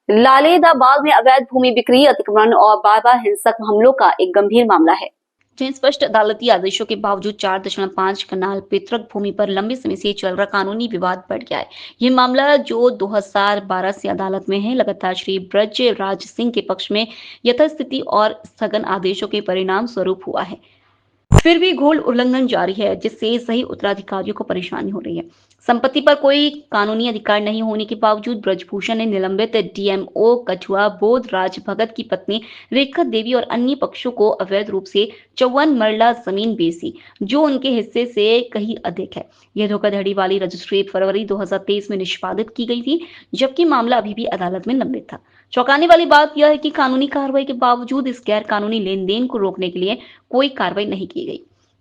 लालेदाबाग में अवैध भूमि बिक्री, अतिक्रमण और बार-बार हिंसक हमलों का एक गंभीर मामला है। स्पष्ट अदालती आदेशों के बावजूद 4.5 कनाल पैतृक भूमि पर लंबे समय से चल रहा कानूनी विवाद बढ़ गया है। ये मामला जो 2012 से अदालत में है, लगातार श्री ब्रजराज सिंह के पक्ष में यथास्थिति और स्थगन आदेशों के परिणाम स्वरूप हुआ है। फिर भी घोर उल्लंघन जारी है, जिससे सही उत्तराधिकारियों को परेशानी हो रही है। संपत्ति पर कोई कानूनी अधिकार नहीं होने के बावजूद ब्रजभूषण ने निलंबित डीएमओ कठुआ बोधराज भगत की पत्नी रेखा देवी और अन्य पक्षों को अवैध रूप से 54 मरला जमीन बेची, जो उनके हिस्से से कहीं अधिक है। यह धोखाधड़ी वाली रजिस्ट्री फरवरी 2023 में निष्पादित की गई थी, जबकि मामला अभी भी अदालत में लंबित था। चौंकाने वाली बात यह है कि कानूनी कार्रवाई के बावजूद इस गैर कानूनी लेन देन को रोकने के लिए कोई कार्रवाई नहीं की गई।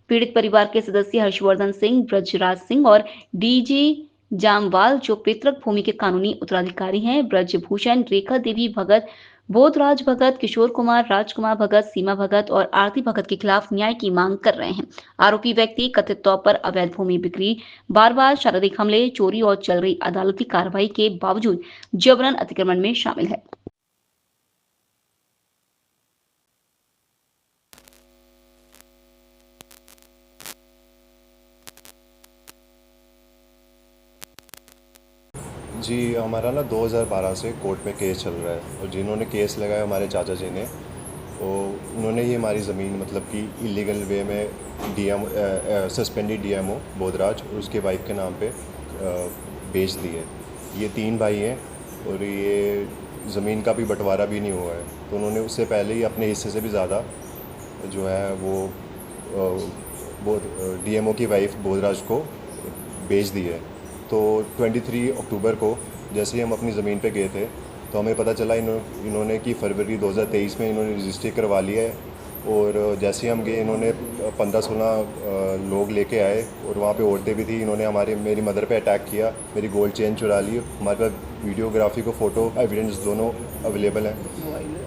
पीड़ित परिवार के सदस्य हर्षवर्धन सिंह, ब्रजराज सिंह और डीजी जामवाल, जो पैतृक भूमि के कानूनी उत्तराधिकारी हैं, ब्रजभूषण, रेखा देवी भगत, बोधराज भगत, किशोर कुमार, राजकुमार भगत, सीमा भगत और आरती भगत के खिलाफ न्याय की मांग कर रहे हैं। आरोपी व्यक्ति कथित तौर पर अवैध भूमि बिक्री, बार-बार शारीरिक हमले, चोरी और चल रही अदालती कार्रवाई के बावजूद जबरन अतिक्रमण में शामिल है। जी, हमारा ना 2012 से कोर्ट में केस चल रहा है और जिन्होंने केस लगाया हमारे चाचा जी ने, तो उन्होंने ही हमारी ज़मीन मतलब कि इलीगल वे में सस्पेंडेड डीएमओ बोधराज और उसके वाइफ के नाम पे बेच दी है। ये 3 भाई हैं और ये ज़मीन का भी बंटवारा भी नहीं हुआ है, तो उन्होंने उससे पहले ही अपने हिस्से से भी ज़्यादा जो है वो डीएमओ की वाइफ बोधराज को बेच दी है। तो 23 अक्टूबर को जैसे ही हम अपनी ज़मीन पे गए थे, तो हमें पता चला इन्होंने कि फरवरी 2023 में इन्होंने रजिस्ट्री करवा लिया है। और जैसे ही हम गए, इन्होंने 15-16 लोग लेके आए और वहाँ पे औरतें भी थी। इन्होंने मेरी मदर पे अटैक किया, मेरी गोल्ड चेन चुरा ली। हमारे पास वीडियोग्राफी को फ़ोटो एविडेंस दोनों अवेलेबल हैं।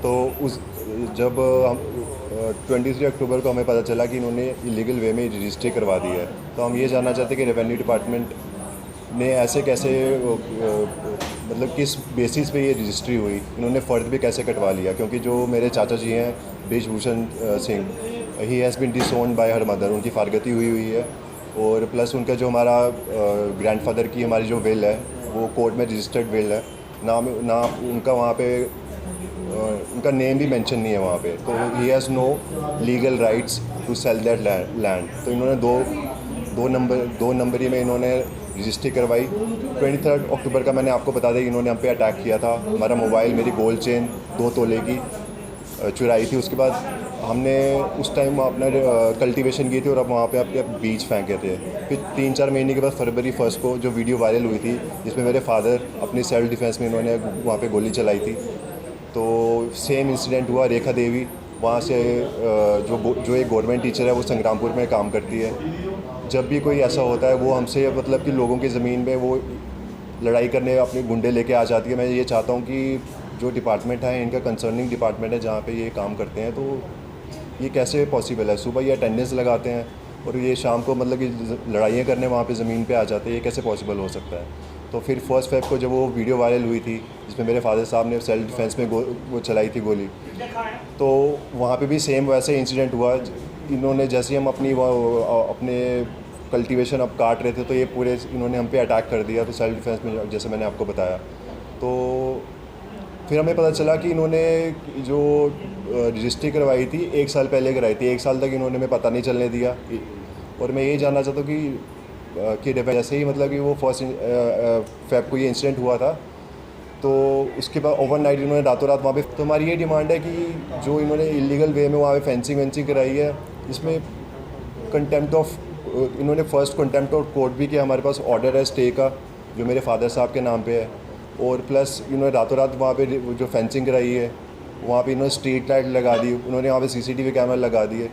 तो जब हम 23 अक्टूबर को हमें पता चला कि इन्होंने इलीगल वे में रजिस्ट्री करवा दी है, तो हम ये जानना चाहते कि रेवेन्यू डिपार्टमेंट ने ऐसे कैसे मतलब किस बेसिस पे ये रजिस्ट्री हुई, इन्होंने फ़र्द भी कैसे कटवा लिया। क्योंकि जो मेरे चाचा जी हैं Brijbhushan Singh, he has been disowned by her mother, उनकी फारगती हुई है। और प्लस उनका जो हमारा ग्रैंडफादर की हमारी जो विल है, वो कोर्ट में रजिस्टर्ड विल है, ना उनका वहाँ पे उनका नेम भी मेंशन नहीं है वहाँ पे। तो he has no legal rights to sell that land. तो इन्होंने दो नंबरी में इन्होंने रजिस्ट्री करवाई। 23 अक्टूबर का मैंने आपको बता दिया, इन्होंने हम पे अटैक किया था। हमारा मोबाइल, मेरी गोल्ड चेन 2 तोले की चुराई थी। उसके बाद हमने उस टाइम अपना कल्टीवेशन की थी और अब वहाँ पे अपने बीज फेंके थे। फिर 3-4 महीने के बाद फरवरी 1 को जो वीडियो वायरल हुई थी, जिसमें मेरे फादर अपनी सेल्फ डिफेंस में इन्होंने वहाँ पे गोली चलाई थी, तो सेम इंसिडेंट हुआ। रेखा देवी वहाँ से जो एक गवर्नमेंट टीचर है, वो संग्रामपुर में काम करती है। जब भी कोई ऐसा होता है, वो हमसे मतलब कि लोगों की ज़मीन में वो लड़ाई करने अपने गुंडे लेके आ जाती है। मैं ये चाहता हूँ कि जो डिपार्टमेंट है, इनका कंसर्निंग डिपार्टमेंट है जहाँ पे ये काम करते हैं, तो ये कैसे पॉसिबल है? सुबह ये अटेंडेंस लगाते हैं और ये शाम को मतलब कि लड़ाइयाँ करने वहाँ पे ज़मीन पे आ जाते हैं, ये कैसे पॉसिबल हो सकता है? तो फिर 1 फेब को जब वो वीडियो वायरल हुई थी, जिसमें मेरे फादर साहब ने सेल्फ डिफेंस में वो चलाई थी गोली, तो वहाँ पे भी सेम वैसे इंसिडेंट हुआ। इन्होंने जैसे ही हम अपने कल्टीवेशन अब काट रहे थे, तो ये पूरे इन्होंने हम पे अटैक कर दिया। तो सेल्फ डिफेंस में जैसे मैंने आपको बताया, तो फिर हमें पता चला कि इन्होंने जो रजिस्ट्री करवाई थी 1 साल पहले कराई थी। 1 साल तक इन्होंने हमें पता नहीं चलने दिया। और मैं ये जानना चाहता हूँ कि जैसे ही मतलब कि वो 1 फेब को ये इंसिडेंट हुआ था, तो उसके बाद ओवरनाइट इन्होंने रातों रात वहाँ पे, तो हमारी ये डिमांड है कि जो इन्होंने इलीगल वे में वहाँ पे फेंसिंग वेंसिंग कराई है, इसमें कंटेम्प्ट ऑफ, इन्होंने फर्स्ट कंटेम्प्ट ऑफ कोर्ट भी किया। हमारे पास ऑर्डर है स्टे का, जो मेरे फादर साहब के नाम पे है। और प्लस इन्होंने रातों रात वहाँ पे जो फेंसिंग कराई है, वहाँ पे इन्होंने स्ट्रीट लाइट लगा दी, उन्होंने वहाँ पे सीसीटीवी कैमरा लगा दिए।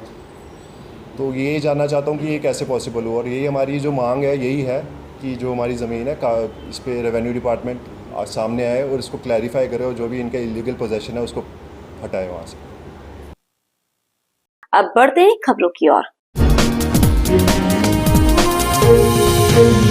तो ये जानना चाहता हूँ कि ये कैसे पॉसिबल हुआ। और यही हमारी जो मांग है, यही है कि जो हमारी ज़मीन है इस पर रेवेन्यू डिपार्टमेंट सामने आए और इसको क्लैरिफाई करे और जो भी इनका इलीगल पोजेशन है उसको हटाए वहाँ से। अब बढ़ते हैं खबरों की ओर। Audio